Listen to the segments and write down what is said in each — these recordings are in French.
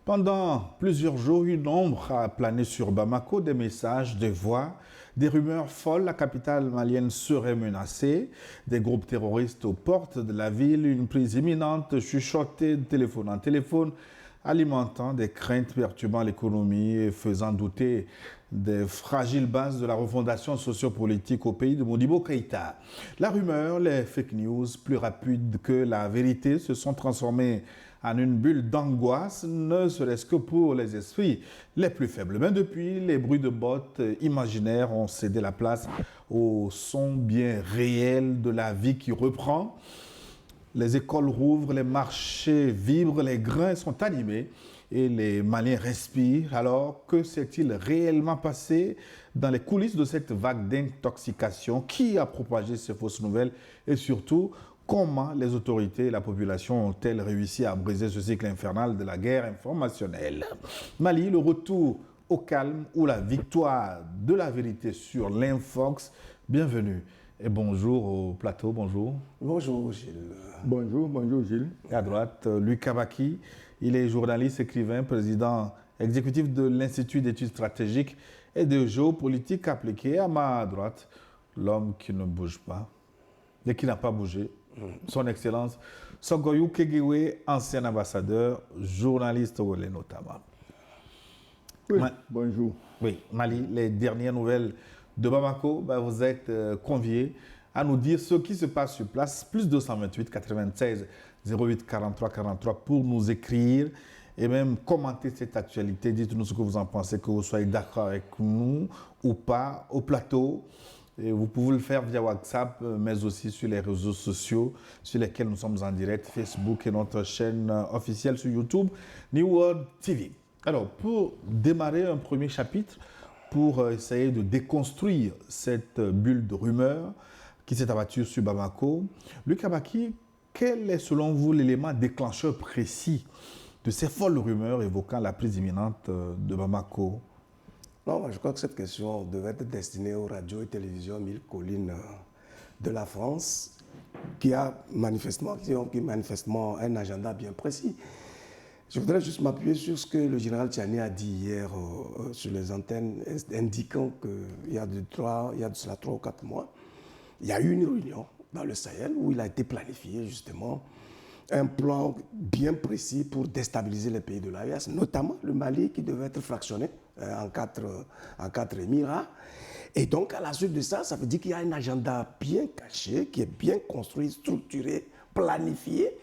Pendant plusieurs jours, une ombre a plané sur Bamako, des messages, des voix, des rumeurs folles. La capitale malienne serait menacée, des groupes terroristes aux portes de la ville, une prise imminente, chuchotée de téléphone en téléphone, alimentant des craintes perturbant l'économie et faisant douter des fragiles bases de la refondation sociopolitique au pays de Modibo Keïta. La rumeur, les fake news, plus rapides que la vérité, se sont transformées en une bulle d'angoisse, ne serait-ce que pour les esprits les plus faibles. Mais depuis, les bruits de bottes imaginaires ont cédé la place au son bien réel de la vie qui reprend. Les écoles rouvrent, les marchés vibrent, les grains sont animés et les Maliens respirent. Alors, que s'est-il réellement passé dans les coulisses de cette vague d'intoxication? Qui a propagé ces fausses nouvelles? Et surtout, comment les autorités et la population ont-elles réussi à briser ce cycle infernal de la guerre informationnelle? Mali, le retour au calme ou la victoire de la vérité sur l'Infox. Bienvenue. Et bonjour au plateau, bonjour. Bonjour Gilles. Bonjour Gilles. À droite, Louis Kabaki, il est journaliste, écrivain, président exécutif de l'Institut d'études stratégiques et de géopolitique appliquée. À ma droite, l'homme qui ne bouge pas et qui n'a pas bougé, son Excellence Sogoyou Kegewe, ancien ambassadeur, journaliste au relais notamment. Oui, bonjour. Oui, Mali, les dernières nouvelles de Bamako, vous êtes conviés à nous dire ce qui se passe sur place. Plus 228 96 08 43 43 pour nous écrire et même commenter cette actualité. Dites-nous ce que vous en pensez, que vous soyez d'accord avec nous ou pas au plateau. Et vous pouvez le faire via WhatsApp, mais aussi sur les réseaux sociaux sur lesquels nous sommes en direct, Facebook et notre chaîne officielle sur YouTube, New World TV. Alors, pour démarrer un premier chapitre, pour essayer de déconstruire cette bulle de rumeurs qui s'est abattue sur Bamako, Luc Kabaki, quel est selon vous l'élément déclencheur précis de ces folles rumeurs évoquant la prise imminente de Bamako? Non, je crois que cette question devait être destinée aux radios et télévisions mille collines de la France qui ont manifestement un agenda bien précis. Je voudrais juste m'appuyer sur ce que le général Tchani a dit hier sur les antennes, indiquant qu'il y a de cela 3 ou 4 mois, il y a eu une réunion dans le Sahel où il a été planifié justement un plan bien précis pour déstabiliser les pays de l'AES, notamment le Mali qui devait être fractionné en quatre émirats. Et donc à la suite de ça, ça veut dire qu'il y a un agenda bien caché, qui est bien construit, structuré, planifié.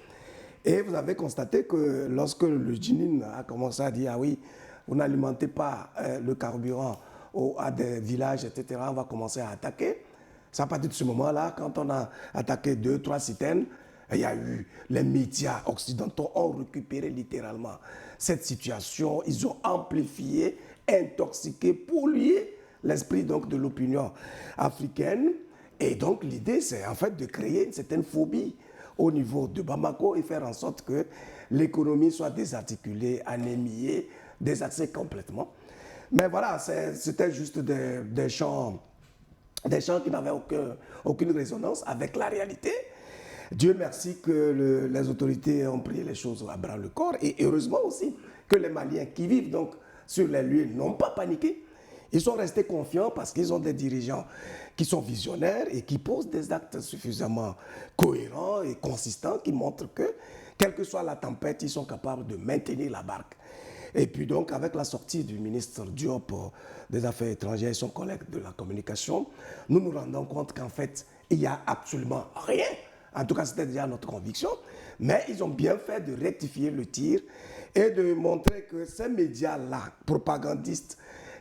Et vous avez constaté que lorsque le Djinin a commencé à dire « Ah oui, vous n'alimentez pas le carburant à des villages, etc. » on va commencer à attaquer. Ça, à partir de ce moment-là, quand on a attaqué 2, 3 citernes, il y a eu les médias occidentaux ont récupéré littéralement cette situation. Ils ont amplifié, intoxiqué, pollué l'esprit donc de l'opinion africaine. Et donc l'idée, c'est en fait de créer une certaine phobie au niveau de Bamako et faire en sorte que l'économie soit désarticulée, anémiée, désaxée complètement. Mais voilà, c'était juste des chants qui n'avaient aucune résonance avec la réalité. Dieu merci que les autorités ont pris les choses à bras le corps et heureusement aussi que les Maliens qui vivent donc sur les lieux n'ont pas paniqué. Ils sont restés confiants parce qu'ils ont des dirigeants qui sont visionnaires et qui posent des actes suffisamment cohérents et consistants qui montrent que, quelle que soit la tempête, ils sont capables de maintenir la barque. Et puis donc, avec la sortie du ministre Diop des Affaires étrangères et son collègue de la communication, nous nous rendons compte qu'en fait, il n'y a absolument rien. En tout cas, c'était déjà notre conviction. Mais ils ont bien fait de rectifier le tir et de montrer que ces médias-là, propagandistes,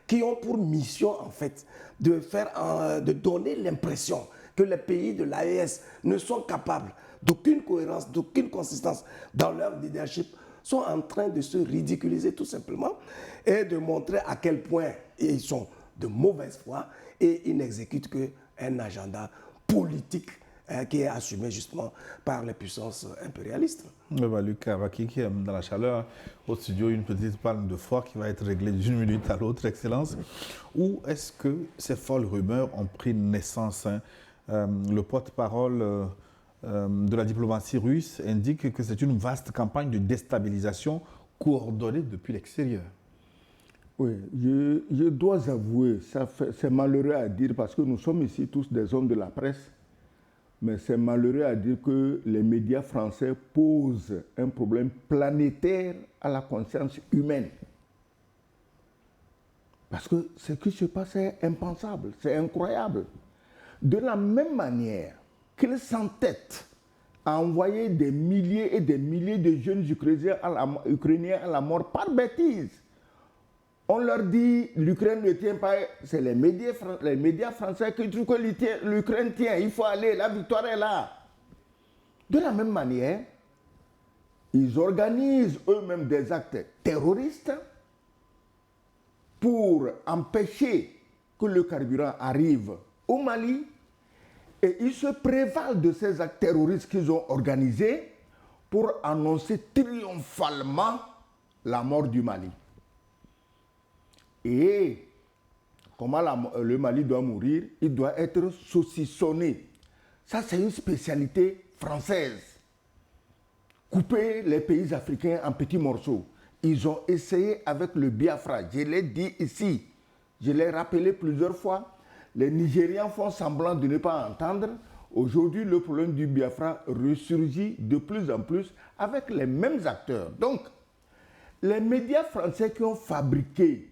qui ont pour mission, en fait, de donner l'impression que les pays de l'AES ne sont capables d'aucune cohérence, d'aucune consistance dans leur leadership, sont en train de se ridiculiser tout simplement et de montrer à quel point ils sont de mauvaise foi et ils n'exécutent qu'un agenda politique qui est assumé justement par les puissances impérialistes. Luc Kabaki qui est dans la chaleur au studio, une petite panne de foi qui va être réglée d'une minute à l'autre, Excellence. Où est-ce que ces folles rumeurs ont pris naissance? Le porte-parole de la diplomatie russe indique que c'est une vaste campagne de déstabilisation coordonnée depuis l'extérieur. Oui, je dois avouer, c'est malheureux à dire parce que nous sommes ici tous des hommes de la presse, mais c'est malheureux à dire que les médias français posent un problème planétaire à la conscience humaine. Parce que ce qui se passe est impensable, c'est incroyable. De la même manière qu'ils s'entêtent à envoyer des milliers et des milliers de jeunes Ukrainiens à la mort par bêtise. On leur dit l'Ukraine ne tient pas, c'est les médias français qui trouvent que l'Ukraine tient, il faut aller, la victoire est là. De la même manière, ils organisent eux-mêmes des actes terroristes pour empêcher que le carburant arrive au Mali, et ils se prévalent de ces actes terroristes qu'ils ont organisés pour annoncer triomphalement la mort du Mali. Et comment le Mali doit mourir? Il doit être saucissonné. Ça, c'est une spécialité française. Couper les pays africains en petits morceaux. Ils ont essayé avec le Biafra. Je l'ai dit ici. Je l'ai rappelé plusieurs fois. Les Nigérians font semblant de ne pas entendre. Aujourd'hui, le problème du Biafra ressurgit de plus en plus avec les mêmes acteurs. Donc, les médias français qui ont fabriqué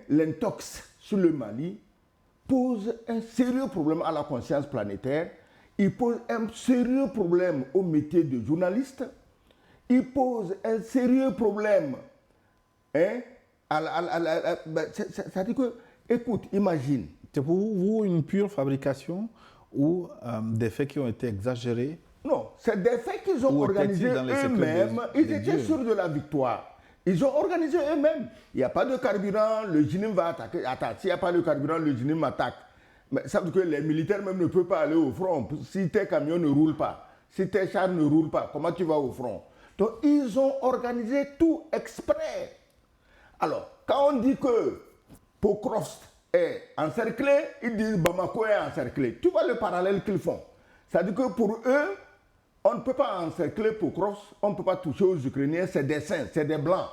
l'intox sur le Mali pose un sérieux problème à la conscience planétaire, il pose un sérieux problème au métier de journaliste, il pose un sérieux problème c'est-à-dire que, écoute, imagine. C'est pour vous une pure fabrication ou des faits qui ont été exagérés? Non, c'est des faits qu'ils ont organisés eux-mêmes, ils étaient sûrs de la victoire. Ils ont organisé eux-mêmes. Il n'y a pas de carburant, le GNIM va attaquer. Attends, s'il n'y a pas de carburant, le GNIM attaque. Mais ça veut dire que les militaires même ne peuvent pas aller au front. Si tes camions ne roulent pas, si tes chars ne roulent pas, comment tu vas au front? Donc, ils ont organisé tout exprès. Alors, quand on dit que Pokrovsk est encerclé, ils disent Bamako est encerclé. Tu vois le parallèle qu'ils font. C'est-à-dire que pour eux, on ne peut pas encercler Pokrovsk, on ne peut pas toucher aux Ukrainiens, c'est des saints, c'est des blancs.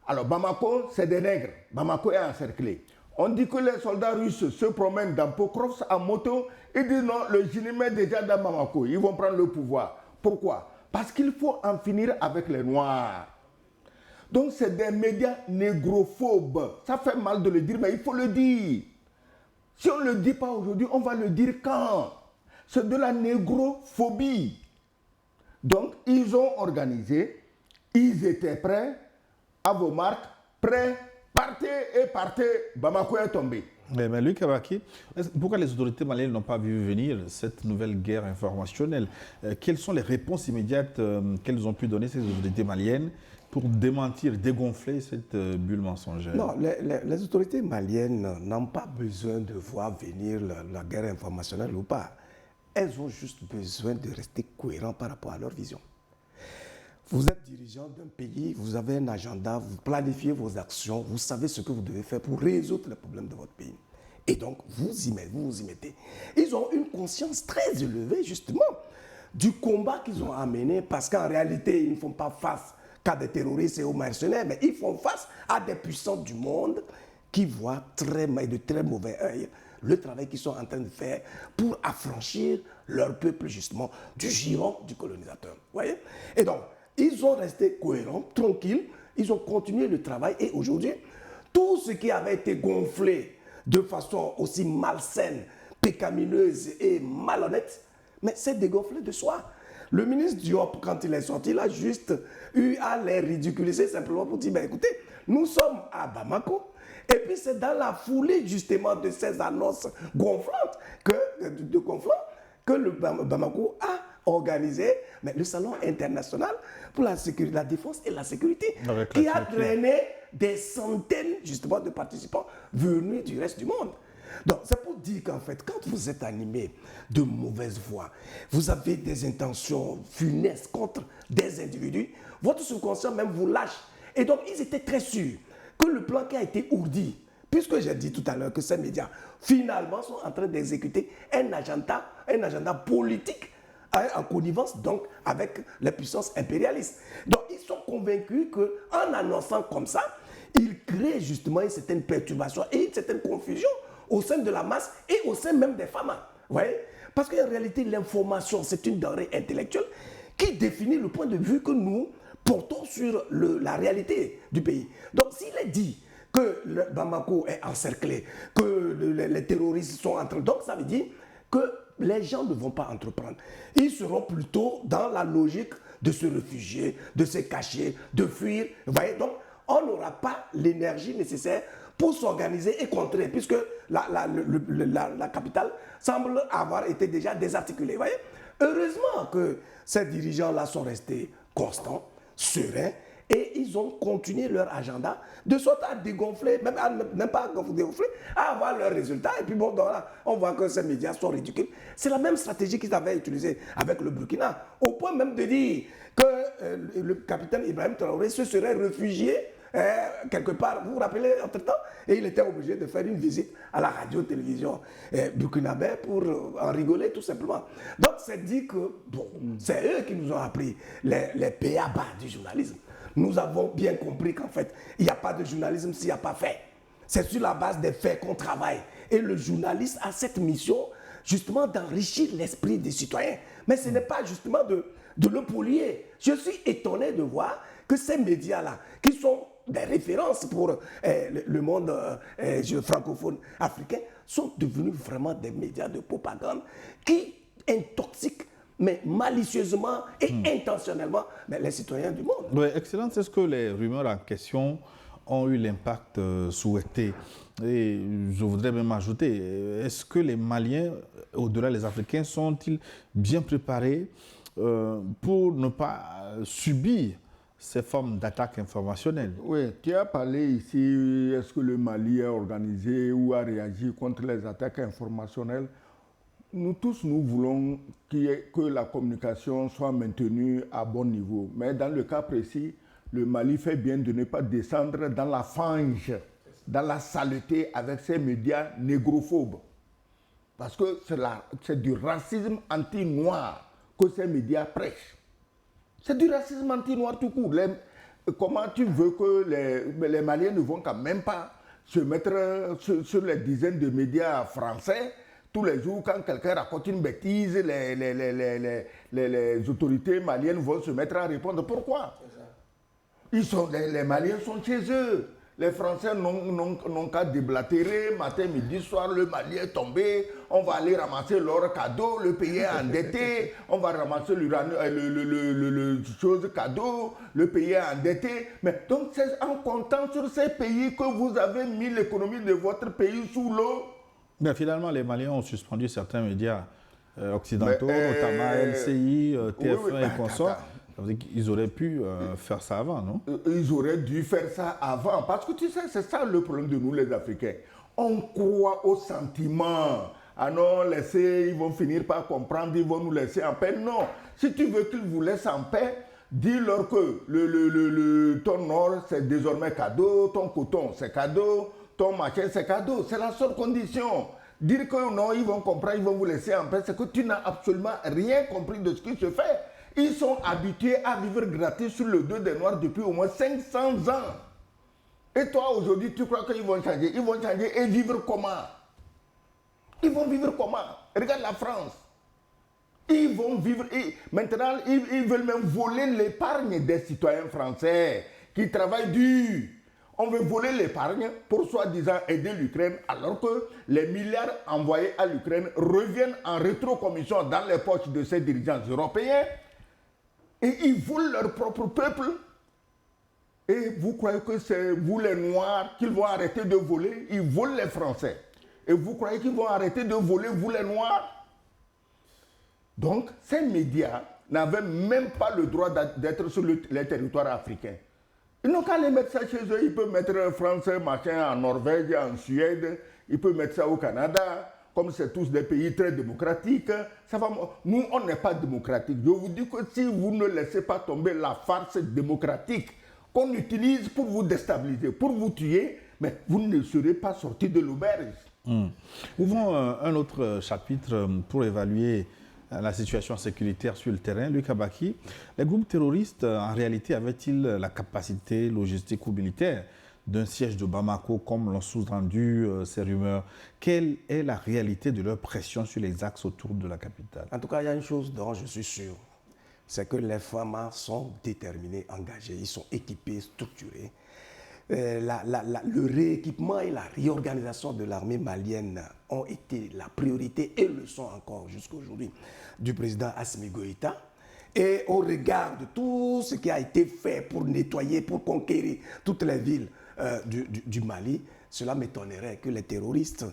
Alors Bamako, c'est des nègres. Bamako est encerclé. On dit que les soldats russes se promènent dans Pokrovsk en moto, ils disent non, le GNIM est déjà dans Bamako, ils vont prendre le pouvoir. Pourquoi? Parce qu'il faut en finir avec les Noirs. Donc c'est des médias négrophobes. Ça fait mal de le dire, mais il faut le dire. Si on ne le dit pas aujourd'hui, on va le dire quand? C'est de la négrophobie. Donc, ils ont organisé, ils étaient prêts, à vos marques, prêts, partez, Bamako est tombé. Mais Luc Kabaki, pourquoi les autorités maliennes n'ont pas vu venir cette nouvelle guerre informationnelle? Quelles sont les réponses immédiates qu'elles ont pu donner, ces autorités maliennes, pour démentir, dégonfler cette bulle mensongère? Non, les autorités maliennes n'ont pas besoin de voir venir la guerre informationnelle ou pas. Elles ont juste besoin de rester cohérents par rapport à leur vision. Vous êtes dirigeant d'un pays, vous avez un agenda, vous planifiez vos actions, vous savez ce que vous devez faire pour résoudre les problèmes de votre pays. Et donc, vous vous y mettez. Ils ont une conscience très élevée, justement, du combat qu'ils ont amené, parce qu'en réalité, ils ne font pas face qu'à des terroristes et aux mercenaires, mais ils font face à des puissants du monde qui voient de très mauvais œil le travail qu'ils sont en train de faire pour affranchir leur peuple, justement, du giron du colonisateur. Vous voyez? Et donc, ils ont resté cohérents, tranquilles, ils ont continué le travail, et aujourd'hui, tout ce qui avait été gonflé de façon aussi malsaine, pécamineuse et malhonnête, mais c'est dégonflé de soi. Le ministre Diop, quand il est sorti, il a juste eu à les ridiculiser simplement pour dire, ben, écoutez, nous sommes à Bamako, et puis c'est dans la foulée justement de ces annonces gonflantes que le Bamako a organisé le Salon international pour la défense et la sécurité, qui a drainer des centaines justement de participants venus du reste du monde. Donc c'est pour dire qu'en fait, quand vous êtes animé de mauvaise foi, vous avez des intentions funestes contre des individus, votre subconscient même vous lâche. Et donc ils étaient très sûrs que le plan qui a été ourdi, puisque j'ai dit tout à l'heure que ces médias finalement sont en train d'exécuter un agenda politique en connivence donc avec les puissances impérialistes. Donc ils sont convaincus qu'en annonçant comme ça, ils créent justement une certaine perturbation et une certaine confusion au sein de la masse et au sein même des femmes. Vous voyez? Parce qu'en réalité, l'information, c'est une denrée intellectuelle qui définit le point de vue que nous portons sur la réalité du pays. Donc s'il est dit que le Bamako est encerclé, que les terroristes sont en train... Donc ça veut dire que les gens ne vont pas entreprendre. Ils seront plutôt dans la logique de se réfugier, de se cacher, de fuir. Vous voyez, donc on n'aura pas l'énergie nécessaire pour s'organiser et contrer, puisque la capitale semble avoir été déjà désarticulée. Vous voyez? Heureusement que ces dirigeants-là sont restés constants, sereins, et ils ont continué leur agenda de sorte à dégonfler, même pas à dégonfler, à avoir leurs résultats. Et puis bon, donc là, on voit que ces médias sont ridicules. C'est la même stratégie qu'ils avaient utilisée avec le Burkina, au point même de dire que le capitaine Ibrahim Traoré se serait réfugié quelque part, vous vous rappelez, entre-temps, et il était obligé de faire une visite à la radio-télévision burkinabé pour en rigoler tout simplement. Donc c'est dit que, bon, c'est eux qui nous ont appris les p.a.-ba du journalisme. Nous avons bien compris qu'en fait, il n'y a pas de journalisme s'il n'y a pas fait. C'est sur la base des faits qu'on travaille. Et le journaliste a cette mission, justement, d'enrichir l'esprit des citoyens. Mais ce n'est pas justement de le polluer. Je suis étonné de voir que ces médias-là, qui sont des références pour le monde francophone africain, sont devenus vraiment des médias de propagande qui intoxiquent, mais malicieusement et intentionnellement, les citoyens du monde. Oui, Excellence, est-ce que les rumeurs en question ont eu l'impact souhaité? Et je voudrais même ajouter, est-ce que les Maliens, au-delà des Africains, sont-ils bien préparés pour ne pas subir ces formes d'attaques informationnelles? Oui, tu as parlé ici, est-ce que le Mali a organisé ou a réagi contre les attaques informationnelles? Nous tous, nous voulons que la communication soit maintenue à bon niveau. Mais dans le cas précis, le Mali fait bien de ne pas descendre dans la fange, dans la saleté avec ces médias négrophobes. Parce que c'est du racisme anti-noir que ces médias prêchent. C'est du racisme anti-noir tout court. Comment tu veux que les Maliens ne vont quand même pas se mettre sur les dizaines de médias français tous les jours, quand quelqu'un raconte une bêtise, les autorités maliennes vont se mettre à répondre. Pourquoi? Les Maliens sont chez eux. Les Français n'ont qu'à déblatérer, matin, midi, soir, le Mali est tombé, on va aller ramasser leur cadeau, le pays est endetté, on va ramasser le chose cadeau, le pays est endetté. Mais donc c'est en comptant sur ces pays que vous avez mis l'économie de votre pays sous l'eau. Mais finalement, les Maliens ont suspendu certains médias occidentaux, notamment LCI, TF1 et consorts. Ça veut dire qu'ils auraient pu faire ça avant, non? Ils auraient dû faire ça avant. Parce que tu sais, c'est ça le problème de nous, les Africains. On croit aux sentiments. Ah non, ils vont finir par comprendre, ils vont nous laisser en paix. Non. Si tu veux qu'ils vous laissent en paix, dis-leur que ton or, c'est désormais cadeau, ton coton, c'est cadeau, ton machin, c'est cadeau. C'est la seule condition. Dire que non, ils vont comprendre, ils vont vous laisser en paix, c'est que tu n'as absolument rien compris de ce qui se fait. Ils sont habitués à vivre gratis sur le dos des Noirs depuis au moins 500 ans. Et toi, aujourd'hui, tu crois qu'ils vont changer? Ils vont changer et vivre comment? Ils vont vivre comment? Regarde la France. Ils vont vivre... Maintenant, ils veulent même voler l'épargne des citoyens français qui travaillent dur. On veut voler l'épargne pour soi-disant aider l'Ukraine, alors que les milliards envoyés à l'Ukraine reviennent en rétrocommission dans les poches de ces dirigeants européens. Et ils volent leur propre peuple. Et vous croyez que c'est vous les Noirs qu'ils vont arrêter de voler? Ils volent les Français. Et vous croyez qu'ils vont arrêter de voler vous les Noirs? Donc ces médias n'avaient même pas le droit d'être sur les territoires africains. Ils n'ont qu'à les mettre ça chez eux. Ils peuvent mettre français, machin, en Norvège, en Suède. Ils peuvent mettre ça au Canada. Comme c'est tous des pays très démocratiques, ça va... Nous, on n'est pas démocratique. Je vous dis que si vous ne laissez pas tomber la farce démocratique qu'on utilise pour vous déstabiliser, pour vous tuer, mais vous ne serez pas sortis de l'auberge. Ouvrons un autre chapitre pour évaluer la situation sécuritaire sur le terrain. Luc Abaki, les groupes terroristes, en réalité, avaient-ils la capacité logistique ou militaire d'un siège de Bamako, comme l'ont sous-tendu ces rumeurs? Quelle est la réalité de leur pression sur les axes autour de la capitale? En tout cas, il y a une chose dont je suis sûr, c'est que les FAMA sont déterminés, engagés, ils sont équipés, structurés. Le rééquipement et la réorganisation de l'armée malienne ont été la priorité et le sont encore jusqu'à aujourd'hui du président Assimi Goïta. Et au regard de tout ce qui a été fait pour nettoyer, pour conquérir toutes les villes du Mali, cela m'étonnerait que les terroristes,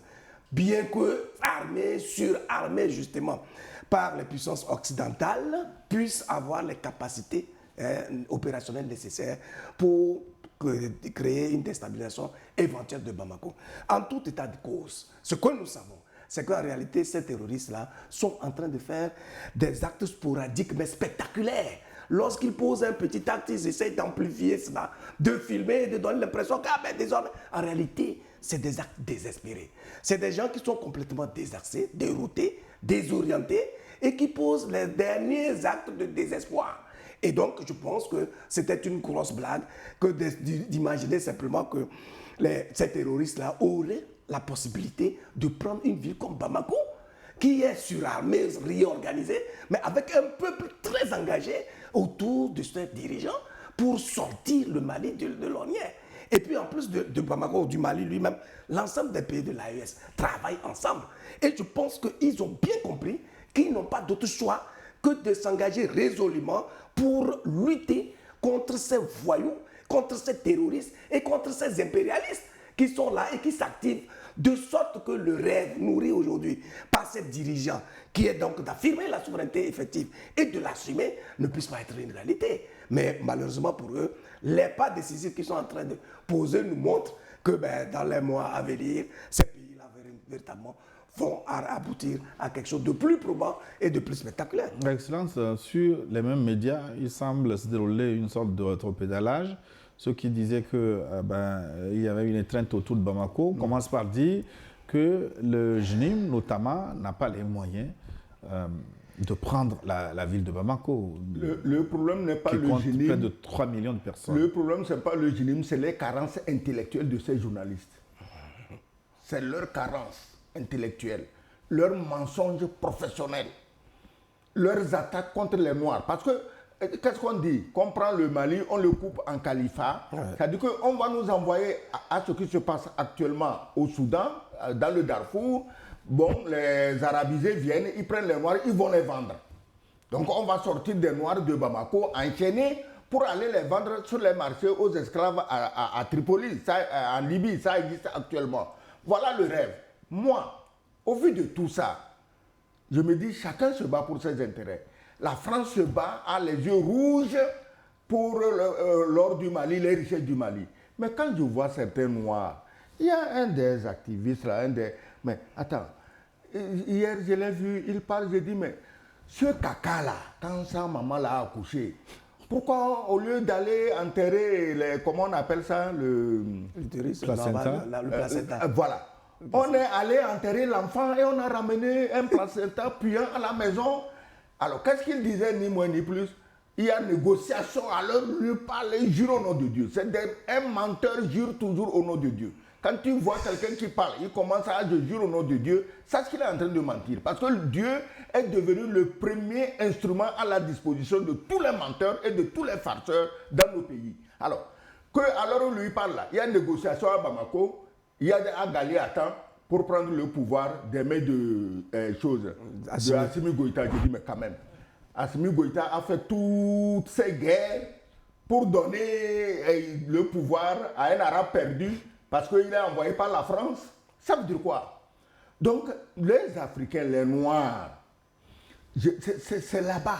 bien que armés, surarmés justement par les puissances occidentales, puissent avoir les capacités opérationnelles nécessaires pour créer une déstabilisation éventuelle de Bamako. En tout état de cause, ce que nous savons, c'est qu'en réalité, ces terroristes-là sont en train de faire des actes sporadiques mais spectaculaires. Lorsqu'ils posent un petit acte, ils essaient d'amplifier cela, de filmer, de donner l'impression que désormais, en réalité, c'est des actes désespérés. C'est des gens qui sont complètement désaxés, déroutés, désorientés et qui posent les derniers actes de désespoir. Et donc, je pense que c'était une grosse blague que d'imaginer simplement que ces terroristes-là auraient la possibilité de prendre une ville comme Bamako, qui est surarmée, réorganisée, mais avec un peuple très engagé autour de ses dirigeants pour sortir le Mali de l'ornière. Et puis en plus de Bamako, du Mali lui-même, l'ensemble des pays de l'AES travaillent ensemble. Et je pense qu'ils ont bien compris qu'ils n'ont pas d'autre choix que de s'engager résolument pour lutter contre ces voyous, contre ces terroristes et contre ces impérialistes qui sont là et qui s'activent de sorte que le rêve nourri aujourd'hui par ces dirigeants, qui est donc d'affirmer la souveraineté effective et de l'assumer, ne puisse pas être une réalité. Mais malheureusement pour eux, les pas décisifs qu'ils sont en train de poser nous montrent que dans les mois à venir, ces pays-là véritablement vont aboutir à quelque chose de plus probant et de plus spectaculaire. Excellence, sur les mêmes médias, il semble se dérouler une sorte de rétropédalage. Ceux qui disaient qu'il y avait une étreinte autour de Bamako commencent par dire que le JNIM, notamment, n'a pas les moyens de prendre la ville de Bamako. Le problème n'est pas le JNIM. Près de 3 millions de personnes. Le problème, ce n'est pas le JNIM, c'est les carences intellectuelles de ces journalistes. C'est leur carence intellectuelle, leurs mensonges professionnels, leurs attaques contre les Noirs. Parce que, qu'est-ce qu'on dit? Qu'on prend le Mali, on le coupe en califat. Ouais. C'est-à-dire qu'on va nous envoyer à ce qui se passe actuellement au Soudan, dans le Darfour. Bon, les arabisés viennent, ils prennent les Noirs, ils vont les vendre. Donc on va sortir des Noirs de Bamako, enchaînés, pour aller les vendre sur les marchés aux esclaves à Tripoli, ça, en Libye, ça existe actuellement. Voilà le rêve. Moi, au vu de tout ça, je me dis, chacun se bat pour ses intérêts. La France se bat, a les yeux rouges pour l'or du Mali, les richesses du Mali. Mais quand je vois certains Noirs, il y a un des activistes là, mais attends, hier je l'ai vu, il parle, je dis, mais ce caca là, quand sa maman l'a accouché, pourquoi au lieu d'aller enterrer, comment on appelle ça, le placenta, voilà. On est allé enterrer l'enfant et on a ramené un placenta puant à la maison. Alors, qu'est-ce qu'il disait, ni moins ni plus? Il y a négociation, alors lui parle, il jure au nom de Dieu. Un menteur jure toujours au nom de Dieu. Quand tu vois quelqu'un qui parle, il commence à je jure au nom de Dieu, sache qu'il est en train de mentir. Parce que Dieu est devenu le premier instrument à la disposition de tous les menteurs et de tous les farceurs dans nos pays. Alors on lui parle là, il y a une négociation à Bamako, il y a à Galiatan pour prendre le pouvoir des mains de Assimi Goïta. Je dis, mais quand même, Assimi Goïta a fait toutes ces guerres pour donner le pouvoir à un arabe perdu parce qu'il est envoyé par la France. Ça veut dire quoi? Donc, les Africains, les Noirs, c'est là-bas.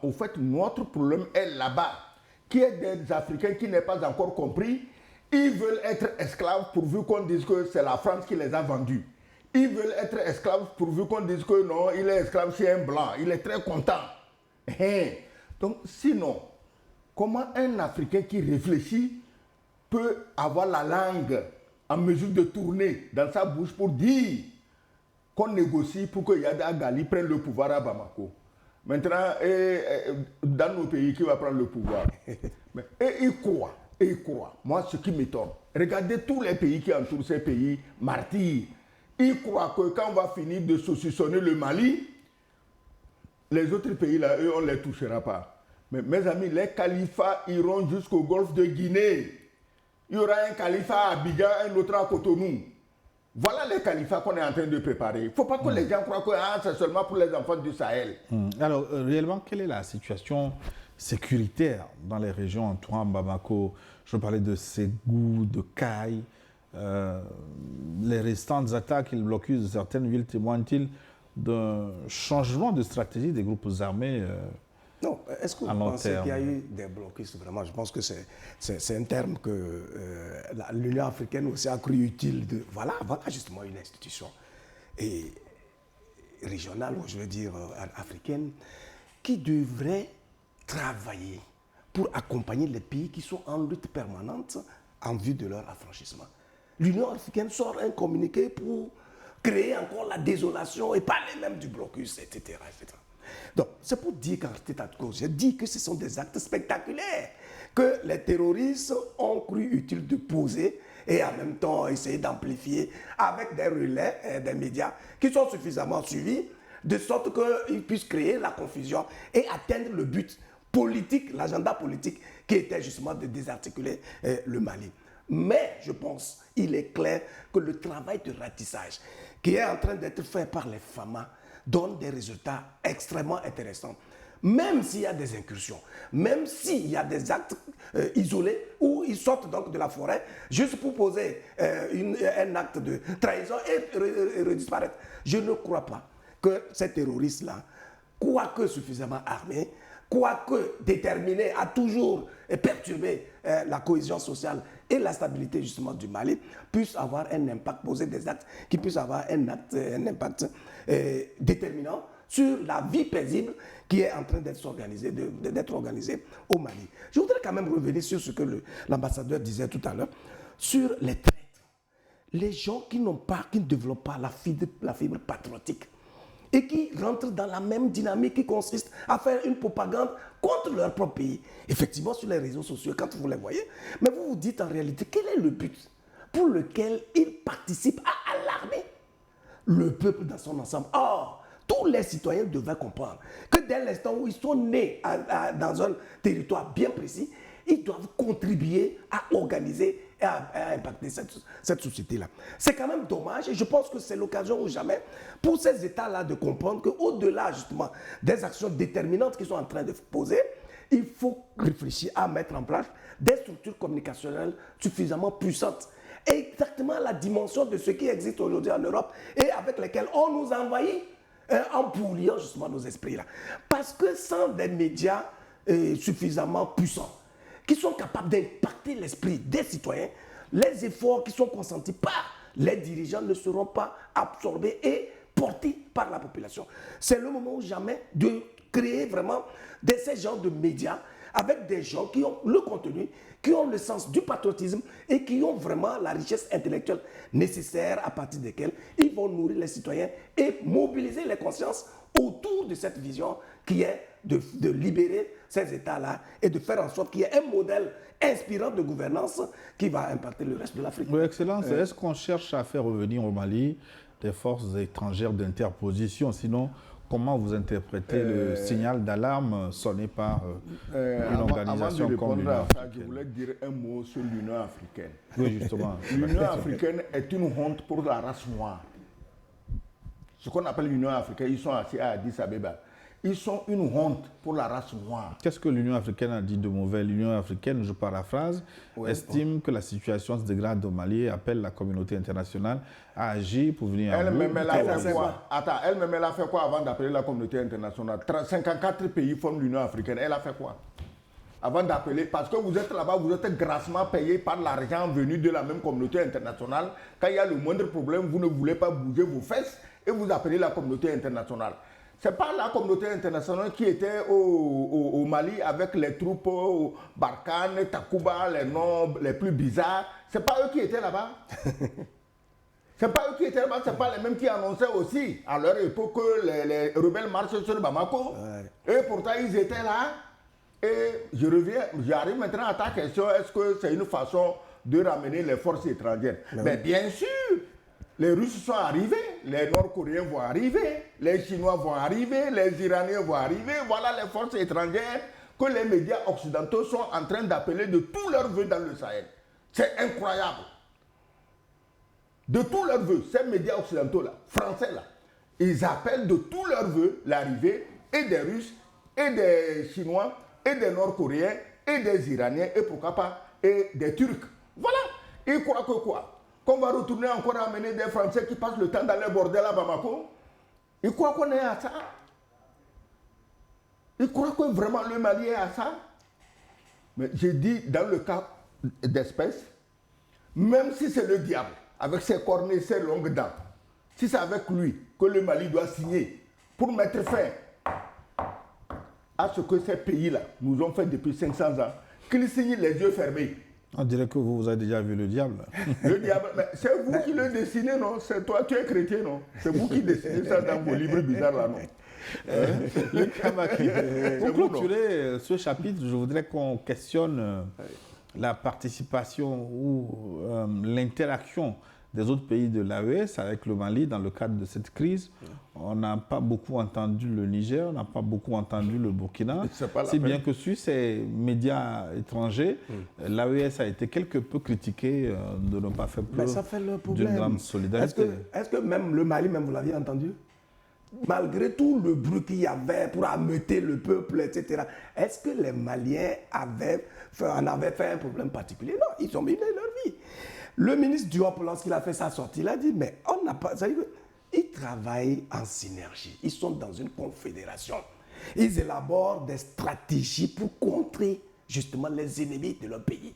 Au fait, notre problème est là-bas. Qui est des Africains qui n'est pas encore compris. Ils veulent être esclaves pourvu qu'on dise que c'est la France qui les a vendus. Ils veulent être esclaves pourvu qu'on dise que non, il est esclave chez un blanc. Il est très content. Donc, sinon, comment un Africain qui réfléchit peut avoir la langue en mesure de tourner dans sa bouche pour dire qu'on négocie pour que Yada Gali prenne le pouvoir à Bamako. Maintenant, dans nos pays, qui va prendre le pouvoir? Et ils croient. Moi, ce qui m'étonne, regardez tous les pays qui entourent ces pays martyrs. Ils croient que quand on va finir de saucissonner le Mali, les autres pays, là, eux, on ne les touchera pas. Mais mes amis, les califats iront jusqu'au golfe de Guinée. Il y aura un califat à Abidjan, un autre à Cotonou. Voilà les califats qu'on est en train de préparer. Il ne faut pas que les gens croient que c'est seulement pour les enfants du Sahel. Alors, réellement, quelle est la situation sécuritaire dans les régions entourant Bamako? Je parlais de Ségou, de Kayes. Les restantes attaques et le blocus de certaines villes témoignent-ils d'un changement de stratégie des groupes armés Non, est-ce que vous pensez qu'il y a eu des blocus? Vraiment, je pense que c'est un terme que l'Union africaine aussi a cru utile de... Voilà justement une institution et régionale, ou je veux dire africaine, qui devrait travailler pour accompagner les pays qui sont en lutte permanente en vue de leur affranchissement. L'Union africaine sort un communiqué pour créer encore la désolation et parler même du blocus, etc. etc. Donc, c'est pour dire qu'en état de cause, je dis que ce sont des actes spectaculaires que les terroristes ont cru utile de poser et en même temps essayer d'amplifier avec des relais des médias qui sont suffisamment suivis de sorte qu'ils puissent créer la confusion et atteindre le but politique, l'agenda politique qui était justement de désarticuler le Mali. Mais je pense, il est clair que le travail de ratissage qui est en train d'être fait par les FAMA donne des résultats extrêmement intéressants. Même s'il y a des incursions, même s'il y a des actes isolés où ils sortent donc de la forêt juste pour poser un acte de trahison et redisparaître. Je ne crois pas que ces terroristes-là, quoique suffisamment armés, quoique déterminés à toujours perturber la cohésion sociale et la stabilité justement du Mali, puissent avoir un impact, poser des actes qui puissent avoir un impact déterminant sur la vie paisible qui est en train d'être organisée au Mali. Je voudrais quand même revenir sur ce que l'ambassadeur disait tout à l'heure, sur les traîtres. Les gens qui ne développent pas la fibre patriotique et qui rentrent dans la même dynamique qui consiste à faire une propagande contre leur propre pays. Effectivement, sur les réseaux sociaux, quand vous les voyez, mais vous vous dites en réalité, quel est le but pour lequel ils participent à alarmer le peuple dans son ensemble? Or, tous les citoyens devraient comprendre que dès l'instant où ils sont nés dans un territoire bien précis, ils doivent contribuer à organiser et à impacter cette société-là. C'est quand même dommage et je pense que c'est l'occasion ou jamais pour ces États-là de comprendre qu'au-delà justement des actions déterminantes qu'ils sont en train de poser, il faut réfléchir à mettre en place des structures communicationnelles suffisamment puissantes. Exactement la dimension de ce qui existe aujourd'hui en Europe et avec lesquels on nous envahit en polluant justement nos esprits-là. Parce que sans des médias suffisamment puissants, qui sont capables d'impacter l'esprit des citoyens, les efforts qui sont consentis par les dirigeants ne seront pas absorbés et portés par la population. C'est le moment ou jamais de créer vraiment ces genres de médias avec des gens qui ont le contenu, qui ont le sens du patriotisme et qui ont vraiment la richesse intellectuelle nécessaire à partir desquelles ils vont nourrir les citoyens et mobiliser les consciences autour de cette vision qui est de libérer ces États-là et de faire en sorte qu'il y ait un modèle inspirant de gouvernance qui va impacter le reste de l'Afrique. Oui, Excellence, est-ce qu'on cherche à faire revenir au Mali des forces étrangères d'interposition? Sinon, comment vous interprétez le signal d'alarme sonné par une organisation comme l'Union africaine? Je voulais dire un mot sur l'Union africaine. Oui, justement. L'Union africaine est une honte pour la race noire. Ce qu'on appelle l'Union africaine, ils sont assis à Addis Abeba. Ils sont une honte pour la race noire. Qu'est-ce que l'Union africaine a dit de mauvais? L'Union africaine, je paraphrase, estime que la situation se dégrade au Mali et appelle la communauté internationale à agir pour venir à bout. Elle-même, elle a fait quoi? Attends, elle-même, elle a fait quoi avant d'appeler la communauté internationale? 54 pays forment l'Union africaine. Elle a fait quoi? Avant d'appeler, parce que vous êtes là-bas, vous êtes grassement payé par l'argent venu de la même communauté internationale. Quand il y a le moindre problème, vous ne voulez pas bouger vos fesses et vous appelez la communauté internationale. Ce n'est pas la communauté internationale qui était au Mali avec les troupes Barkhane, Takuba, les noms les plus bizarres. Ce n'est pas eux qui étaient là-bas. Ce n'est pas eux qui étaient là-bas, ce n'est pas les mêmes qui annonçaient aussi à leur époque que les rebelles marchent sur Bamako. Ouais. Et pourtant, ils étaient là. Et j'arrive maintenant à ta question, est-ce que c'est une façon de ramener les forces étrangères? Mais bien sûr, les Russes sont arrivés, les Nord-Coréens vont arriver, les Chinois vont arriver, les Iraniens vont arriver. Voilà les forces étrangères que les médias occidentaux sont en train d'appeler de tous leurs vœux dans le Sahel. C'est incroyable. De tous leurs vœux, ces médias occidentaux-là, français-là, ils appellent de tous leurs vœux l'arrivée et des Russes, et des Chinois, et des Nord-Coréens, et des Iraniens, et pourquoi pas, et des Turcs. Voilà. Ils croient que quoi? Qu'on va retourner encore à amener des Français qui passent le temps dans les bordels à Bamako? Ils croient qu'on est à ça? Ils croient que vraiment le Mali est à ça? Mais j'ai dit, dans le cas d'espèce, même si c'est le diable, avec ses cornets, ses longues dents, si c'est avec lui que le Mali doit signer pour mettre fin à ce que ces pays-là nous ont fait depuis 500 ans, qu'ils signent les yeux fermés. On dirait que vous avez déjà vu le diable. Le diable, c'est vous qui le dessinez, non? C'est toi, tu es chrétien, non? C'est vous qui dessinez ça dans vos livres bizarres, là, non? Pour clôturer ce chapitre, je voudrais qu'on questionne la participation ou l'interaction des autres pays de l'AES avec le Mali dans le cadre de cette crise. On n'a pas beaucoup entendu le Niger, on n'a pas beaucoup entendu le Burkina. Si bien que sur ces médias étrangers, l'AES a été quelque peu critiqué de ne pas faire preuve d'une grande solidarité. Est-ce que même le Mali, même vous l'aviez entendu? Malgré tout le bruit qu'il y avait pour ameuter le peuple, etc., est-ce que les Maliens en avaient fait un problème particulier? Non, ils ont mené leur vie. Le ministre Diop, lorsqu'il a fait sa sortie, il a dit, mais on n'a pas... Ils travaillent en synergie. Ils sont dans une confédération. Ils élaborent des stratégies pour contrer justement les ennemis de leur pays.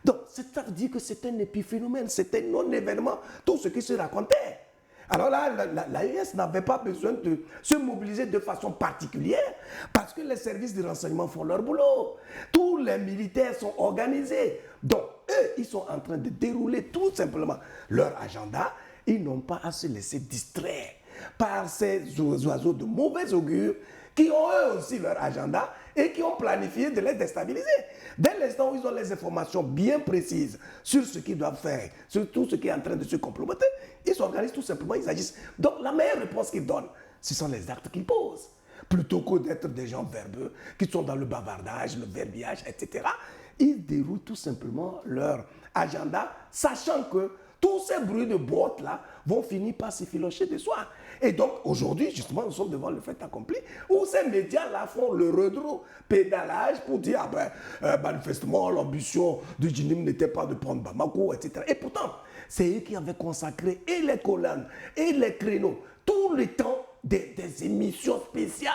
Donc, ça veut dire que c'est un épiphénomène, c'est un non-événement, tout ce qui se racontait. Alors là, l'AES n'avait pas besoin de se mobiliser de façon particulière parce que les services de renseignement font leur boulot. Tous les militaires sont organisés. Donc, eux, ils sont en train de dérouler tout simplement leur agenda. Ils n'ont pas à se laisser distraire par ces oiseaux de mauvais augure qui ont eux aussi leur agenda et qui ont planifié de les déstabiliser. Dès l'instant où ils ont les informations bien précises sur ce qu'ils doivent faire, sur tout ce qui est en train de se comploter, ils s'organisent tout simplement, ils agissent. Donc la meilleure réponse qu'ils donnent, ce sont les actes qu'ils posent. Plutôt que d'être des gens verbeux, qui sont dans le bavardage, le verbiage, etc. Ils déroulent tout simplement leur agenda, sachant que tous ces bruits de boîtes-là vont finir par s'effilocher de soi. Et donc, aujourd'hui, justement, nous sommes devant le fait accompli, où ces médias-là font le rétro-pédalage pour dire, manifestement, l'ambition du Djinim n'était pas de prendre Bamako, etc. Et pourtant, c'est eux qui avaient consacré et les colonnes, et les créneaux, tout le temps des émissions spéciales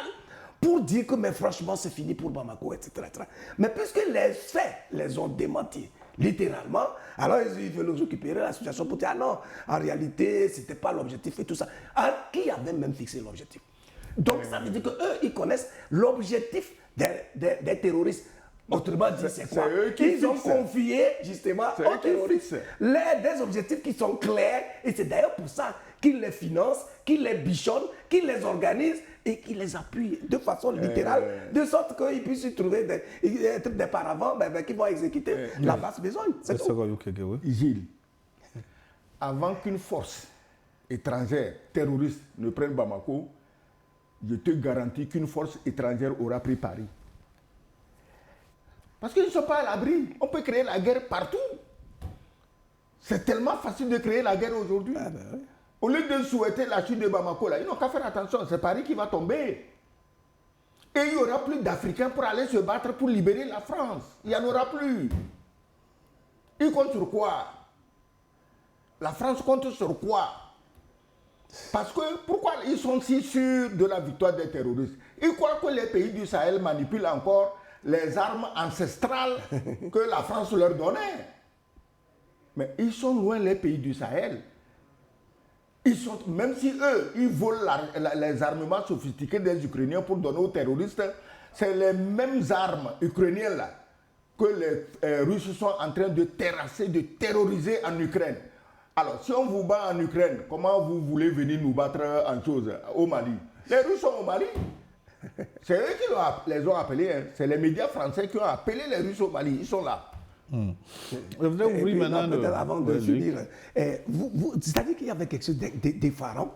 pour dire que, mais franchement, c'est fini pour Bamako, etc., etc. Mais puisque les faits les ont démentis, littéralement, alors ils veulent récupérer la situation pour dire, ah non, en réalité, ce n'était pas l'objectif et tout ça. Alors, qui avait même fixé l'objectif? Donc, ça veut dire qu'eux, ils connaissent l'objectif des terroristes. Autrement dit, c'est quoi? Ils ont confié, justement, aux terroristes des objectifs qui sont clairs. Et c'est d'ailleurs pour ça qu'ils les financent, qu'ils les bichonnent, qu'ils les organisent et qu'ils les appuient de façon littérale, de sorte qu'ils puissent y trouver des paravents qui vont exécuter la basse besogne. C'est tout. Gilles, avant qu'une force étrangère terroriste ne prenne Bamako, je te garantis qu'une force étrangère aura pris Paris. Parce qu'ils ne sont pas à l'abri. On peut créer la guerre partout. C'est tellement facile de créer la guerre aujourd'hui. Ah ben oui. Au lieu de souhaiter la chute de Bamako, là, ils n'ont qu'à faire attention. C'est Paris qui va tomber. Et il n'y aura plus d'Africains pour aller se battre pour libérer la France. Il n'y en aura plus. Ils comptent sur quoi? La France compte sur quoi? Parce que, pourquoi ils sont si sûrs de la victoire des terroristes? Ils croient que les pays du Sahel manipulent encore les armes ancestrales que la France leur donnait. Mais ils sont loin, les pays du Sahel. Même si eux, ils volent les armements sophistiqués des Ukrainiens pour donner aux terroristes, c'est les mêmes armes ukrainiennes là que les Russes sont en train de terrasser, de terroriser en Ukraine. Alors, si on vous bat en Ukraine, comment vous voulez venir nous battre en chose au Mali? Les Russes sont au Mali. C'est eux qui les ont appelés. Hein. C'est les médias français qui ont appelé les Russes au Mali. Ils sont là. Je voudrais ouvrir maintenant... Avant de finir, c'est-à-dire qu'il y avait quelque chose d'effarant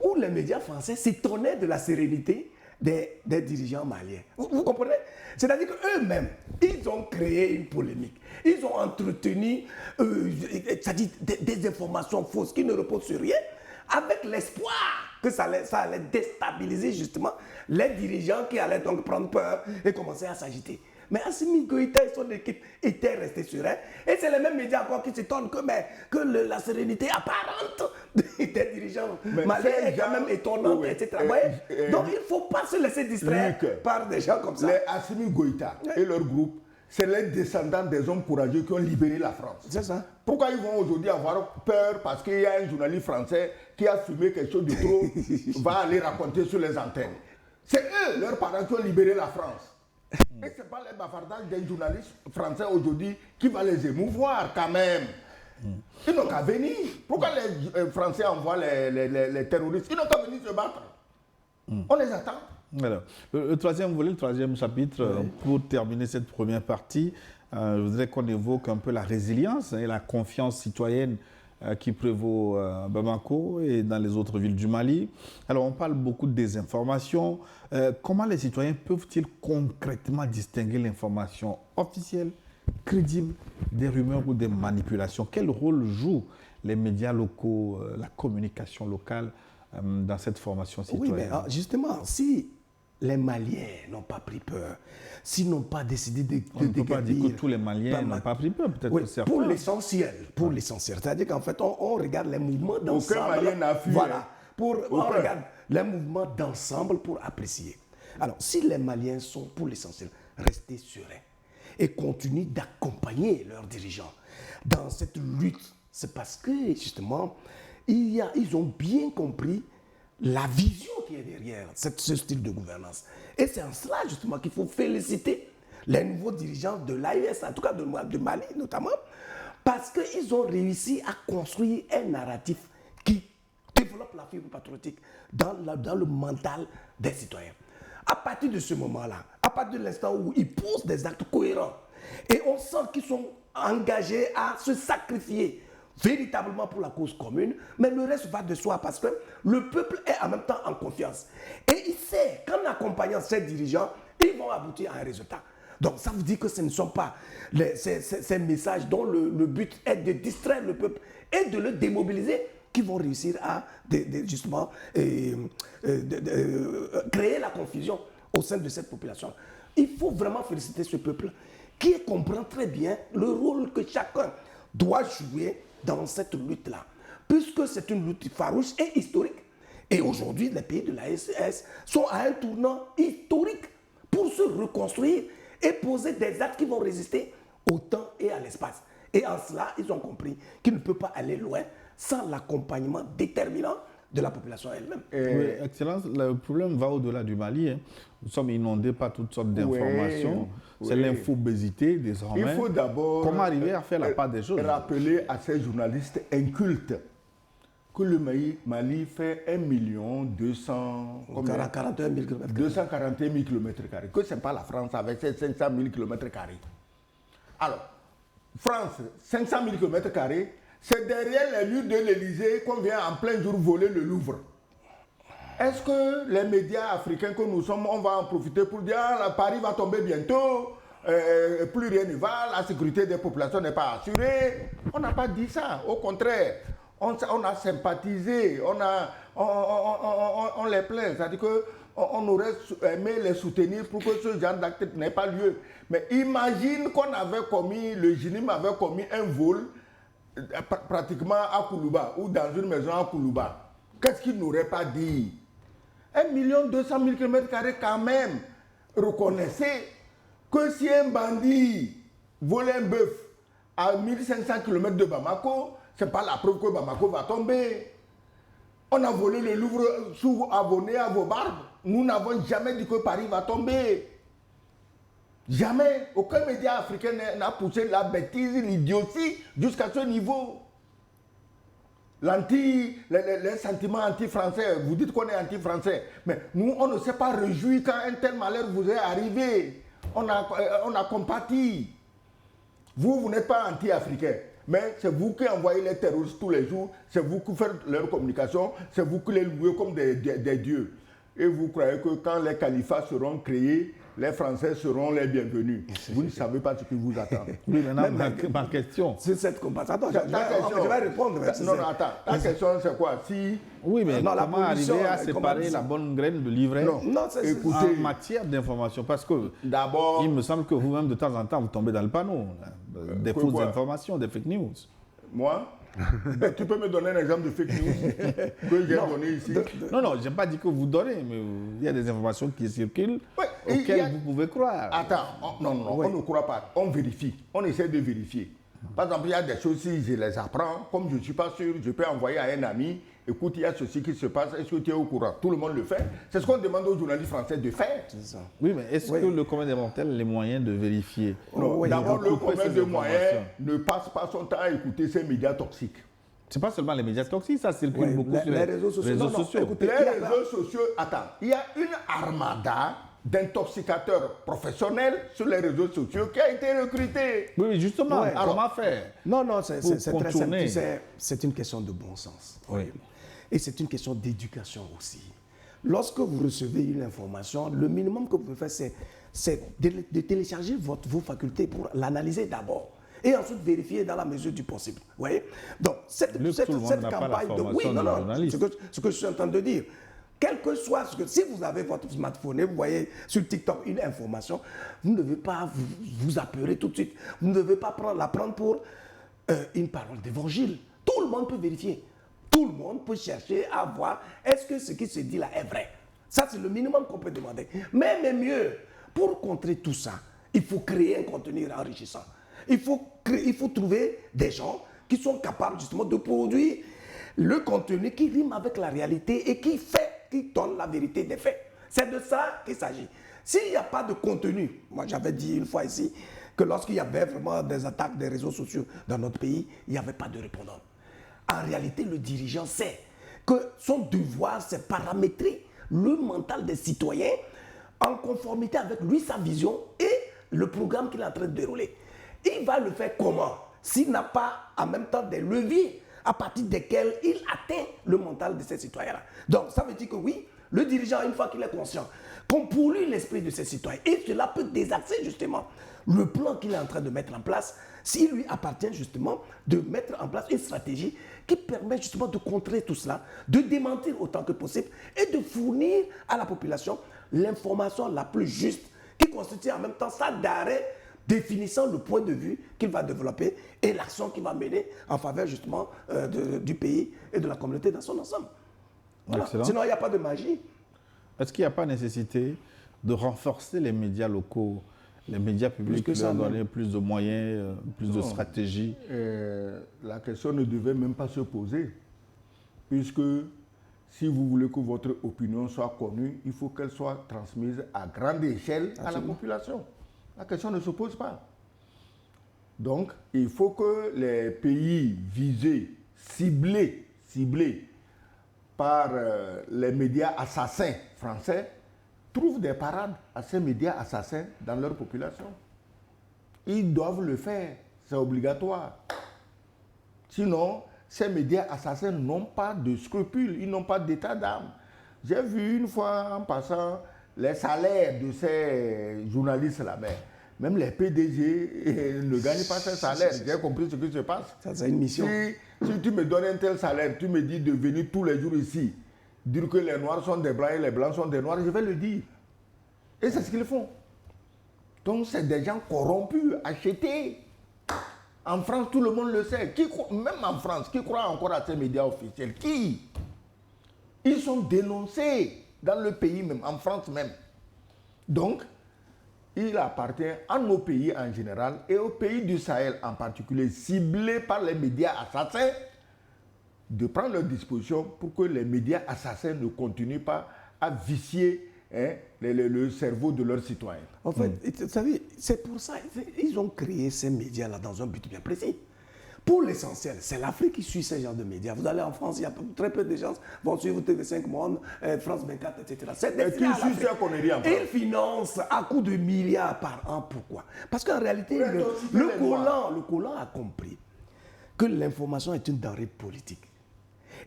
où les médias français s'étonnaient de la sérénité des dirigeants maliens. Vous comprenez? C'est-à-dire qu'eux-mêmes, ils ont créé une polémique. Ils ont entretenu c'est-à-dire des informations fausses qui ne reposent sur rien, avec l'espoir que ça allait déstabiliser justement les dirigeants qui allaient donc prendre peur et commencer à s'agiter. Mais Assimi Goïta et son équipe étaient restés sereins. Et c'est les mêmes médias encore qui s'étonnent que la sérénité apparente des dirigeants maliens est quand même étonnante, etc. Donc il ne faut pas se laisser distraire par des gens comme ça. Les Assimi Goïta et leur groupe, c'est les descendants des hommes courageux qui ont libéré la France. C'est ça. Pourquoi ils vont aujourd'hui avoir peur parce qu'il y a un journaliste français qui a fumé quelque chose de trop, va aller raconter sur les antennes? C'est eux, leurs parents, qui ont libéré la France. Et ce n'est pas les bavardages des journalistes français aujourd'hui qui va les émouvoir quand même. Ils n'ont qu'à venir. Pourquoi les Français envoient les terroristes? Ils n'ont qu'à venir se battre. On les attend. Alors, le troisième volet, le troisième chapitre, pour terminer cette première partie, je voudrais qu'on évoque un peu la résilience et la confiance citoyenne qui prévaut à Bamako et dans les autres villes du Mali. Alors, on parle beaucoup de désinformation. Comment les citoyens peuvent-ils concrètement distinguer l'information officielle, crédible, des rumeurs ou des manipulations? Quel rôle jouent les médias locaux, la communication locale dans cette formation citoyenne? Oui, mais justement, si les Maliens n'ont pas pris peur, s'ils n'ont pas décidé de on ne peut pas dire que tous les Maliens n'ont pas pris peur, peut-être que certains. Pour l'essentiel, c'est-à-dire qu'en fait, on regarde les mouvements d'ensemble. Aucun Malien n'a fui. Voilà, on regarde les mouvements d'ensemble pour apprécier. Alors, si les Maliens sont, pour l'essentiel, restés sereins et continuent d'accompagner leurs dirigeants dans cette lutte, c'est parce que, justement, ils ont bien compris la vision qui est derrière ce style de gouvernance. Et c'est en cela, justement, qu'il faut féliciter les nouveaux dirigeants de l'AES, en tout cas de Mali notamment, parce qu'ils ont réussi à construire un narratif qui développe la fibre patriotique dans le mental des citoyens. À partir de ce moment-là, à partir de l'instant où ils posent des actes cohérents, et on sent qu'ils sont engagés à se sacrifier véritablement pour la cause commune, mais le reste va de soi parce que le peuple est en même temps en confiance. Et il sait qu'en accompagnant ces dirigeants, ils vont aboutir à un résultat. Donc ça vous dit que ce ne sont pas ces messages dont le but est de distraire le peuple et de le démobiliser qui vont réussir à justement créer la confusion au sein de cette population. Il faut vraiment féliciter ce peuple qui comprend très bien le rôle que chacun doit jouer dans cette lutte-là, puisque c'est une lutte farouche et historique. Et aujourd'hui, les pays de la SES sont à un tournant historique pour se reconstruire et poser des actes qui vont résister au temps et à l'espace. Et en cela, ils ont compris qu'ils ne peuvent pas aller loin sans l'accompagnement déterminant de la population elle-même. Oui, Excellence, le problème va au-delà du Mali. Hein. Nous sommes inondés par toutes sortes d'informations. C'est l'infobésité désormais. Il faut d'abord comment arriver à faire la part des choses. Rappeler à ces journalistes incultes que le Mali fait 1 241 000 km². Que ce n'est pas la France avec ses 500 000 km². Alors, France, 500 000 km², c'est derrière les murs de l'Élysée qu'on vient en plein jour voler le Louvre. Est-ce que les médias africains que nous sommes, on va en profiter pour dire ah, Paris va tomber bientôt, plus rien ne va, la sécurité des populations n'est pas assurée? On n'a pas dit ça. Au contraire, on a sympathisé, on les plaint. C'est-à-dire qu'on aurait aimé les soutenir pour que ce genre d'acte n'ait pas lieu. Mais imagine qu'on avait commis, le GINIM avait commis un vol pratiquement à Koulouba ou dans une maison à Koulouba. Qu'est-ce qu'il n'aurait pas dit? 1 200 000 km² quand même. Reconnaissez que si un bandit vole un bœuf à 1500 km de Bamako, ce n'est pas la preuve que Bamako va tomber. On a volé le Louvre sous abonné à vos barbes. Nous n'avons jamais dit que Paris va tomber. Jamais. Aucun média africain n'a poussé la bêtise, l'idiotie jusqu'à ce niveau. les sentiments anti-français. Vous dites qu'on est anti-français. Mais nous, on ne s'est pas réjoui quand un tel malheur vous est arrivé. On a compati. Vous n'êtes pas anti-africain. Mais c'est vous qui envoyez les terroristes tous les jours. C'est vous qui faites leur communication. C'est vous qui les louez comme des dieux. Et vous croyez que quand les califats seront créés, les Français seront les bienvenus. Vous ne savez pas ce qui vous attend. Oui, maintenant, ma question. C'est cette comparaison. Attends, je vais répondre. Non, attends. Ta question, c'est quoi? Si... Oui, mais comment arriver à séparer la bonne graine de l'ivraie écoutez, en matière d'information? Parce que d'abord, il me semble que vous-même, de temps en temps, vous tombez dans le panneau. Des fausses informations, des fake news. Moi? Tu peux me donner un exemple de fake news que j'ai donné ici? Non, je n'ai pas dit que vous donnez, mais il y a des informations qui circulent auxquelles vous pouvez croire. Attends, on ne croit pas, on vérifie, on essaie de vérifier. Par exemple, il y a des choses, si je les apprends, comme je ne suis pas sûr, je peux envoyer à un ami, écoute, il y a ceci qui se passe, est-ce que tu es au courant? Tout le monde le fait. C'est ce qu'on demande aux journalistes français de faire. Ça. Oui, mais est-ce que le commun des mortels a les moyens de vérifier? D'abord, le commun des moyens ne passe pas son temps à écouter ces médias toxiques. Ce n'est pas seulement les médias toxiques, ça circule beaucoup sur les réseaux sociaux. Les réseaux sociaux, attends, il y a une armada d'intoxicateurs professionnels sur les réseaux sociaux qui a été recrutée. Oui, justement, comment faire? Non, c'est très simple. C'est une question de bon sens. Oui. Et c'est une question d'éducation aussi. Lorsque vous recevez une information, le minimum que vous pouvez faire, c'est de télécharger vos facultés pour l'analyser d'abord. Et ensuite vérifier dans la mesure du possible. Vous voyez? Donc, cette campagne de... Oui, ce que je suis en train de dire. Quel que soit ce que... Si vous avez votre smartphone et vous voyez sur TikTok une information, vous ne devez pas vous apeurer tout de suite. Vous ne devez pas la prendre pour une parole d'évangile. Tout le monde peut vérifier. Tout le monde peut chercher à voir est-ce que ce qui se dit là est vrai. Ça, c'est le minimum qu'on peut demander. Mais mieux, pour contrer tout ça, il faut créer un contenu enrichissant. Il faut trouver des gens qui sont capables justement de produire le contenu qui rime avec la réalité et qui donne la vérité des faits. C'est de ça qu'il s'agit. S'il n'y a pas de contenu, moi j'avais dit une fois ici que lorsqu'il y avait vraiment des attaques des réseaux sociaux dans notre pays, il n'y avait pas de répondant. En réalité, le dirigeant sait que son devoir, c'est paramétrer le mental des citoyens en conformité avec lui, sa vision et le programme qu'il est en train de dérouler. Il va le faire comment? S'il n'a pas en même temps des leviers à partir desquels il atteint le mental de ces citoyens-là. Donc ça veut dire que oui, le dirigeant, une fois qu'il est conscient qu'on pollue l'esprit de ses citoyens, et cela peut désaxer justement le plan qu'il est en train de mettre en place, s'il lui appartient justement de mettre en place une stratégie qui permet justement de contrer tout cela, de démentir autant que possible et de fournir à la population l'information la plus juste qui constitue en même temps ça d'arrêt définissant le point de vue qu'il va développer et l'action qu'il va mener en faveur justement du pays et de la communauté dans son ensemble. Voilà. Sinon, il n'y a pas de magie. Est-ce qu'il n'y a pas nécessité de renforcer les médias locaux, les médias publics, qui leur donner plus de moyens, plus de stratégies? La question ne devait même pas se poser, puisque si vous voulez que votre opinion soit connue, il faut qu'elle soit transmise à grande échelle à la population. La question ne se pose pas. Donc, il faut que les pays visés, ciblés par les médias assassins français, trouvent des parades à ces médias assassins dans leur population. Ils doivent le faire, c'est obligatoire. Sinon, ces médias assassins n'ont pas de scrupules, ils n'ont pas d'état d'âme. J'ai vu une fois en passant les salaires de ces journalistes-là, mais même les PDG ne gagnent pas ces salaires. J'ai compris ce qui se passe. Ça, c'est une mission. Si tu me donnes un tel salaire, tu me dis de venir tous les jours ici, dire que les Noirs sont des Blancs et les Blancs sont des Noirs, je vais le dire. Et c'est ce qu'ils font. Donc, c'est des gens corrompus, achetés. En France, tout le monde le sait. Même en France, qui croit encore à ces médias officiels? Qui? Ils sont dénoncés dans le pays même, en France même. Donc, il appartient à nos pays en général et aux pays du Sahel en particulier, ciblés par les médias assassins, de prendre leurs dispositions pour que les médias assassins ne continuent pas à vicier le cerveau de leurs citoyens. En fait, vous savez, c'est pour ça qu'ils ont créé ces médias-là dans un but bien précis. Pour l'essentiel, c'est l'Afrique qui suit ce genre de médias. Vous allez en France, il y a très peu de gens qui vont suivre TV5 Monde, France 24, etc. C'est destiné à l'Afrique. Et ils financent à coups de milliards par an. Pourquoi? Parce qu'en réalité, le colon a compris que l'information est une denrée politique.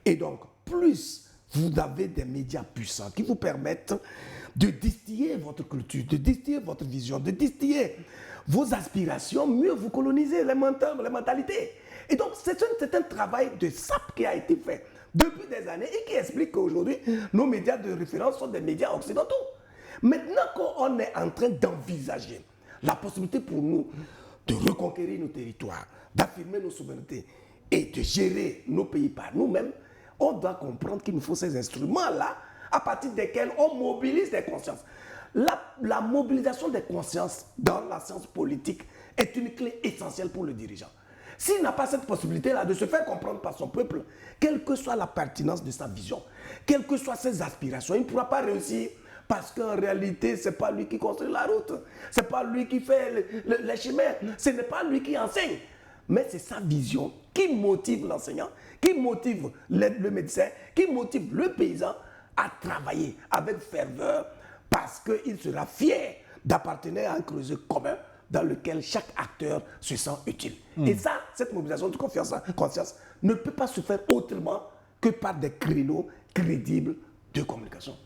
Et donc, plus vous avez des médias puissants qui vous permettent de distiller votre culture, de distiller votre vision, de distiller vos aspirations, mieux vous colonisez les mentalités. Et donc, c'est un travail de sape qui a été fait depuis des années et qui explique qu'aujourd'hui, nos médias de référence sont des médias occidentaux. Maintenant qu'on est en train d'envisager la possibilité pour nous de reconquérir nos territoires, d'affirmer nos souverainetés et de gérer nos pays par nous-mêmes, on doit comprendre qu'il nous faut ces instruments-là à partir desquels on mobilise des consciences. La mobilisation des consciences dans la science politique est une clé essentielle pour le dirigeant. S'il n'a pas cette possibilité-là de se faire comprendre par son peuple, quelle que soit la pertinence de sa vision, quelles que soient ses aspirations, il ne pourra pas réussir parce qu'en réalité, ce n'est pas lui qui construit la route, ce n'est pas lui qui fait les chemins, ce n'est pas lui qui enseigne. Mais c'est sa vision qui motive l'enseignant, qui motive le médecin, qui motive le paysan à travailler avec ferveur parce qu'il sera fier d'appartenir à un creuset commun dans lequel chaque acteur se sent utile. Et ça, cette mobilisation de conscience ne peut pas se faire autrement que par des créneaux crédibles de communication.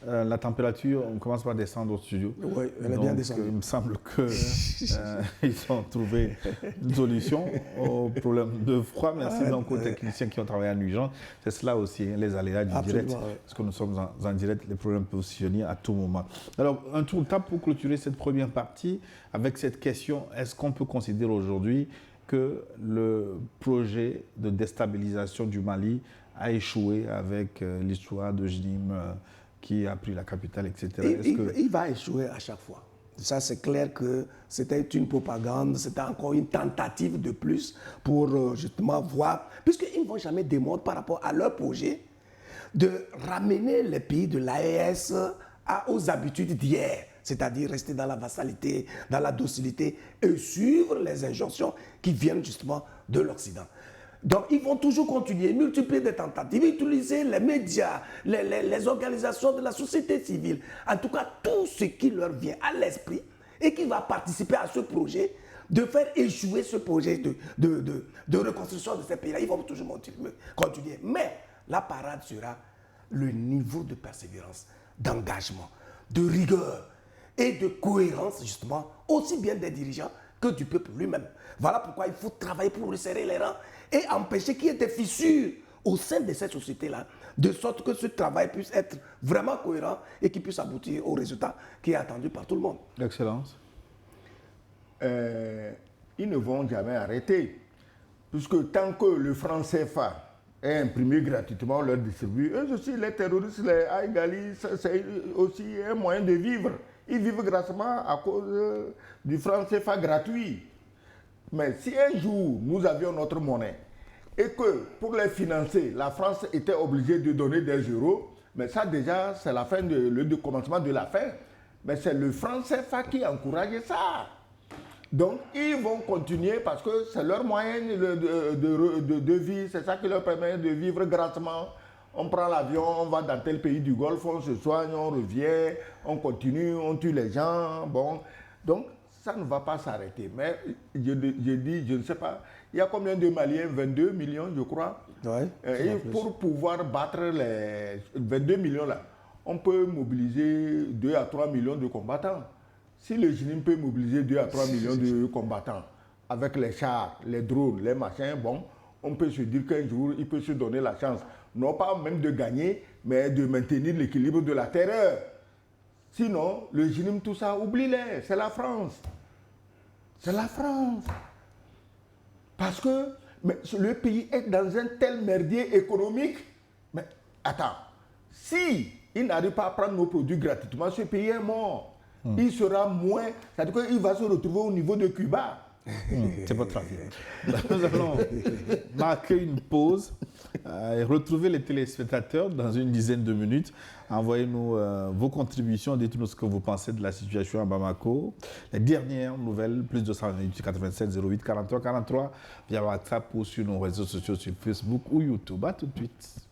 La température, on commence par descendre au studio. Oui, elle est bien descendue. Il me semble qu'ils ont trouvé une solution au problème de froid. Merci donc aux techniciens qui ont travaillé en urgence. C'est cela aussi, les aléas du direct. Oui. Parce que nous sommes en direct, les problèmes peuvent se venir à tout moment. Alors, un tour de table pour clôturer cette première partie avec cette question. Est-ce qu'on peut considérer aujourd'hui que le projet de déstabilisation du Mali a échoué avec l'histoire de Jinim qui a pris la capitale, etc. Il va échouer à chaque fois. Ça, c'est clair que c'était une propagande, c'était encore une tentative de plus pour justement voir, puisqu'ils ne vont jamais démontrer par rapport à leur projet de ramener les pays de l'AES aux habitudes d'hier, c'est-à-dire rester dans la vassalité, dans la docilité et suivre les injonctions qui viennent justement de l'Occident. Donc, ils vont toujours continuer, multiplier des tentatives, utiliser les médias, les organisations de la société civile, en tout cas, tout ce qui leur vient à l'esprit et qui va participer à ce projet, de faire échouer ce projet de reconstruction de ces pays-là. Ils vont toujours continuer. Mais la parade sera le niveau de persévérance, d'engagement, de rigueur et de cohérence, justement, aussi bien des dirigeants que du peuple lui-même. Voilà pourquoi il faut travailler pour resserrer les rangs et empêcher qu'il y ait des fissures au sein de cette société-là, de sorte que ce travail puisse être vraiment cohérent et qu'il puisse aboutir au résultat qui est attendu par tout le monde. Excellence. Ils ne vont jamais arrêter, puisque tant que le franc CFA est imprimé gratuitement, on leur distribue. Eux aussi, les terroristes, les Aïgali, c'est aussi un moyen de vivre. Ils vivent grassement à cause du franc CFA gratuit. Mais si un jour nous avions notre monnaie et que pour les financer, la France était obligée de donner des euros, mais ça déjà c'est la fin le commencement de la fin. Mais c'est le franc CFA qui encourage ça. Donc ils vont continuer parce que c'est leur moyen de vie, c'est ça qui leur permet de vivre grassement. On prend l'avion, on va dans tel pays du Golfe, on se soigne, on revient, on continue, on tue les gens. Bon, donc ça ne va pas s'arrêter. Mais je dis, je ne sais pas, il y a combien de Maliens? 22 millions, je crois. Ouais, et pour pouvoir battre les 22 millions là, on peut mobiliser 2 à 3 millions de combattants. Si le Jinim peut mobiliser 2 à 3 millions de combattants avec les chars, les drones, les machins, bon, on peut se dire qu'un jour, il peut se donner la chance, non pas même de gagner, mais de maintenir l'équilibre de la terreur. Sinon, le Jinim, tout ça, oublie-les, c'est la France. C'est la France. Parce que le pays est dans un tel merdier économique. Mais attends, si il n'arrive pas à prendre nos produits gratuitement, ce pays est mort. Il sera moins, c'est-à-dire qu'il va se retrouver au niveau de Cuba. C'est votre avis. Nous allons marquer une pause. Retrouvez les téléspectateurs dans une dizaine de minutes. Envoyez-nous vos contributions, dites-nous ce que vous pensez de la situation à Bamako. Les dernières nouvelles, plus de 87 08 43 43 via WhatsApp ou sur nos réseaux sociaux sur Facebook ou YouTube. À tout de suite.